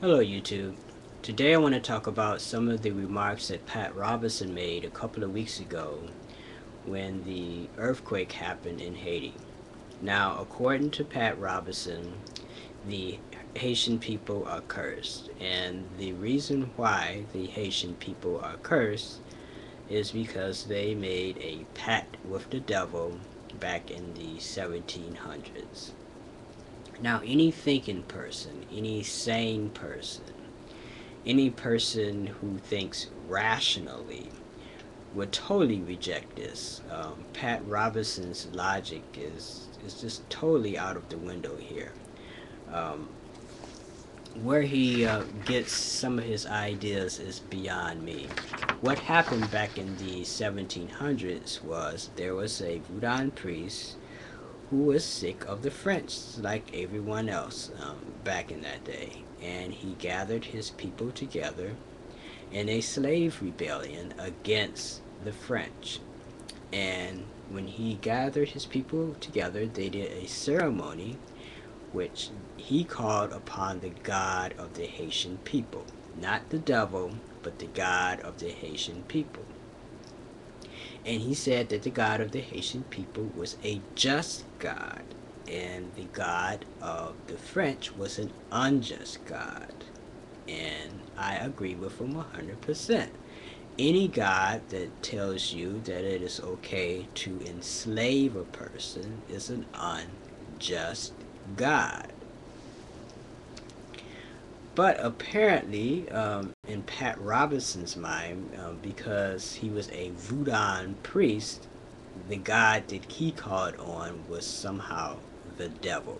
Hello YouTube. Today I want to talk about some of the remarks that Pat Robertson made a couple of weeks ago when the earthquake happened in Haiti. Now, according to Pat Robertson, the Haitian people are cursed, and the reason why the Haitian people are cursed is because they made a pact with the devil back in the 1700s. Now, any thinking person, any sane person, any person who thinks rationally would totally reject this. Pat Robertson's logic is just totally out of the window here. Um, where he gets some of his ideas is beyond me. What happened back in the 1700s was there was a Voodoo priest who was sick of the French, like everyone else back in that day. And he gathered his people together in a slave rebellion against the French. And when he gathered his people together, they did a ceremony which he called upon the God of the Haitian people. Not the devil, but the God of the Haitian people. And he said that the God of the Haitian people was a just God, and the God of the French was an unjust God. And I agree with him 100%. Any God that tells you that it is okay to enslave a person is an unjust God. But apparently, in Pat Robertson's mind, because he was a Voodoo priest, the God that he called on was somehow the devil.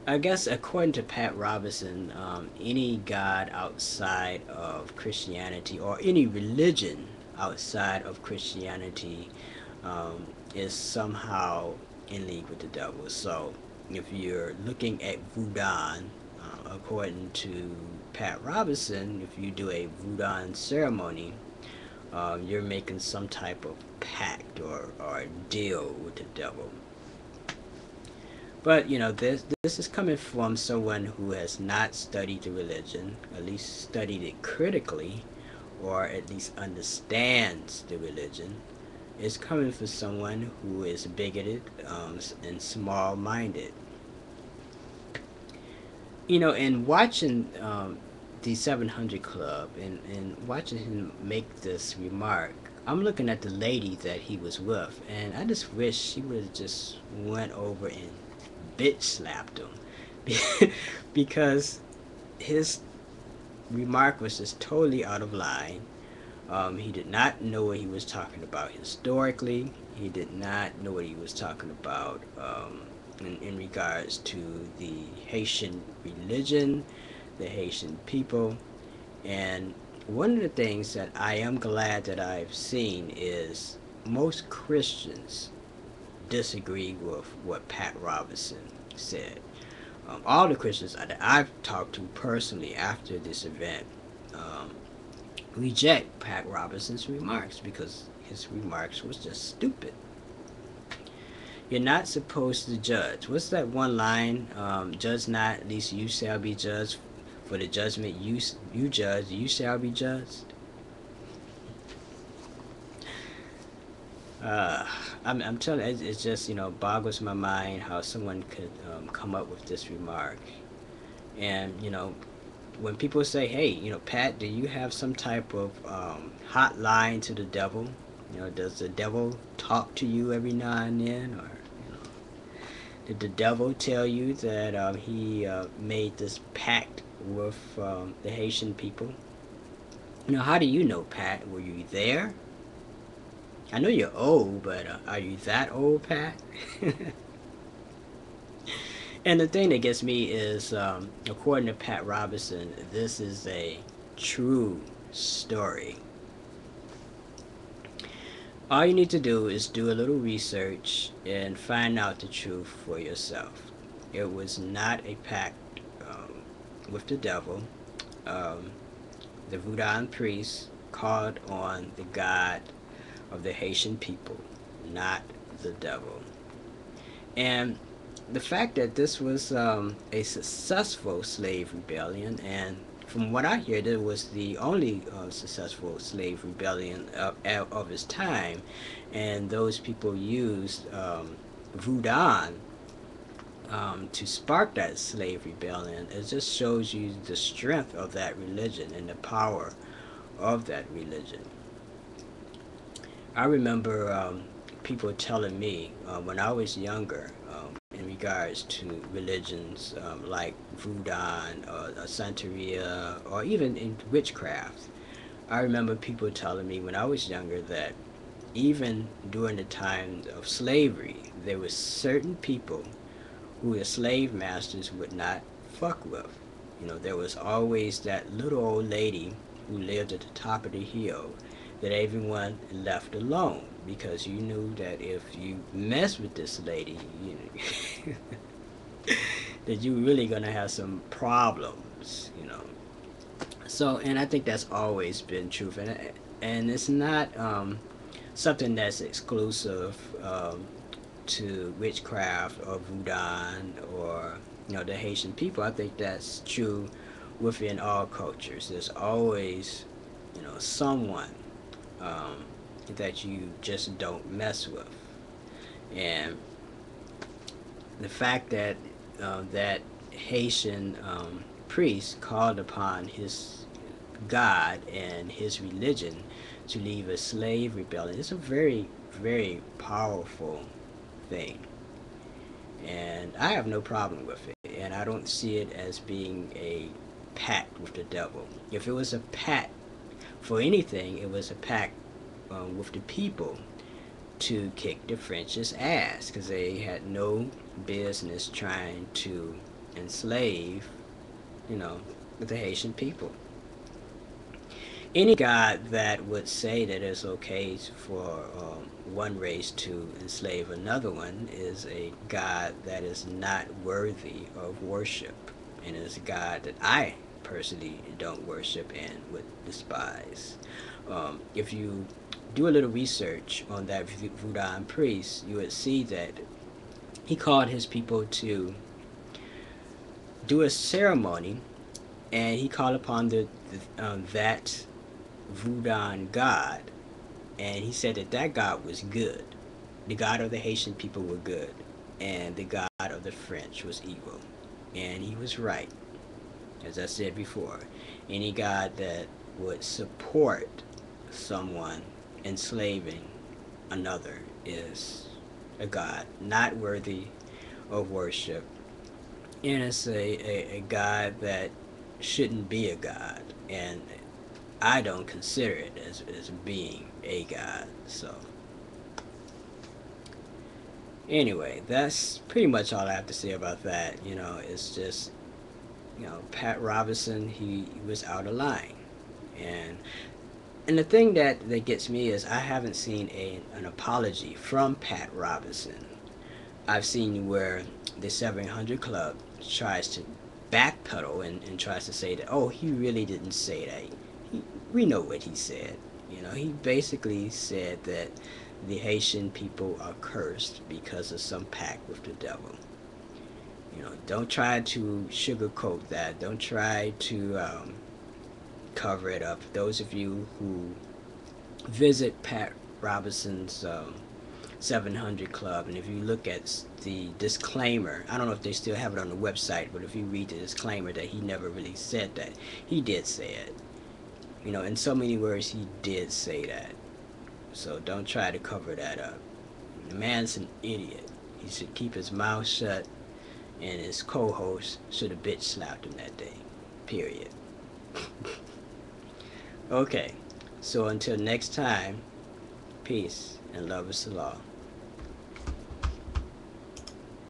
I guess according to Pat Robertson, any God outside of Christianity or any religion outside of Christianity is somehow in league with the devil. So if you're looking at voodoo, according to Pat Robertson, if you do a voodoo ceremony, you're making some type of pact or deal with the devil. But this is coming from someone who has not studied the religion, at least studied it critically, or at least understands the religion. It's coming from someone who is bigoted and small-minded. And watching the 700 Club and watching him make this remark, I'm looking at the lady that he was with, and I just wish she would have just went over and bitch slapped him because his remark was just totally out of line. He did not know what he was talking about historically. He did not know what he was talking about in regards to the Haitian religion, the Haitian people. And one of the things that I am glad that I've seen is most Christians disagree with what Pat Robertson said. All the Christians that I've talked to personally after this event reject Pat Robertson's remarks because his remarks was just stupid. You're not supposed to judge. What's that one line? Judge not, least you shall be judged. For the judgment you judge, you shall be judged. I'm telling you, it just boggles my mind how someone could come up with this remark. And when people say, "Hey, Pat, do you have some type of hotline to the devil? Does the devil talk to you every now and then, or did the devil tell you that he made this pact with the Haitian people?" How do you know, Pat? Were you there? I know you're old, but are you that old, Pat? And the thing that gets me is, according to Pat Robertson, this is a true story. All you need to do is do a little research and find out the truth for yourself. It was not a pact with the devil. Um, the Voodoo priest called on the God of the Haitian people, not the devil. And the fact that this was a successful slave rebellion, and from what I hear, that was the only successful slave rebellion of its time, and those people used voodoo to spark that slave rebellion. It just shows you the strength of that religion and the power of that religion. I remember people telling me when I was younger, in regards to religions like voodoo or Santeria or even in witchcraft. I remember people telling me when I was younger that even during the time of slavery, there were certain people who the slave masters would not fuck with. You know, there was always that little old lady who lived at the top of the hill that everyone left alone because you knew that if you mess with this lady, you that you really gonna have some problems, you know. So, and I think that's always been true, and it's not something that's exclusive to witchcraft or voodoo or the Haitian people. I think that's true within all cultures. There's always someone um, that you just don't mess with, and the fact that that Haitian priest called upon his God and his religion to leave a slave rebellion. It's a very, very powerful thing. And I have no problem with it. And I don't see it as being a pact with the devil. If it was a pact for anything, it was a pact with the people to kick the French's ass because they had no business trying to enslave, you know, the Haitian people. Any god that would say that it's okay for one race to enslave another one is a god that is not worthy of worship, and is a god that I personally don't worship and would despise. If you do a little research on that Voodoo priest, you would see that he called his people to do a ceremony, and he called upon that voodoo god, and he said that that god was good. The god of the Haitian people were good, and the god of the French was evil. And he was right, as I said before. Any god that would support someone enslaving another is a god not worthy of worship, and it's a god that shouldn't be a god, and I don't consider it as being a god. So anyway, that's pretty much all I have to say about that. It's just, Pat Robertson, he was out of line. And the thing that gets me is I haven't seen an apology from Pat Robertson. I've seen where the 700 Club tries to backpedal and tries to say that, oh, he really didn't say that. We know what he said. He basically said that the Haitian people are cursed because of some pact with the devil. Don't try to sugarcoat that. Don't try to cover it up. Those of you who visit Pat Robertson's 700 Club, and if you look at the disclaimer, I don't know if they still have it on the website, but if you read the disclaimer, that he never really said that. He did say it. In so many words, he did say that. So don't try to cover that up. The man's an idiot. He should keep his mouth shut, and his co-host should have bitch slapped him that day. Period. Okay, so until next time, peace and love is the law.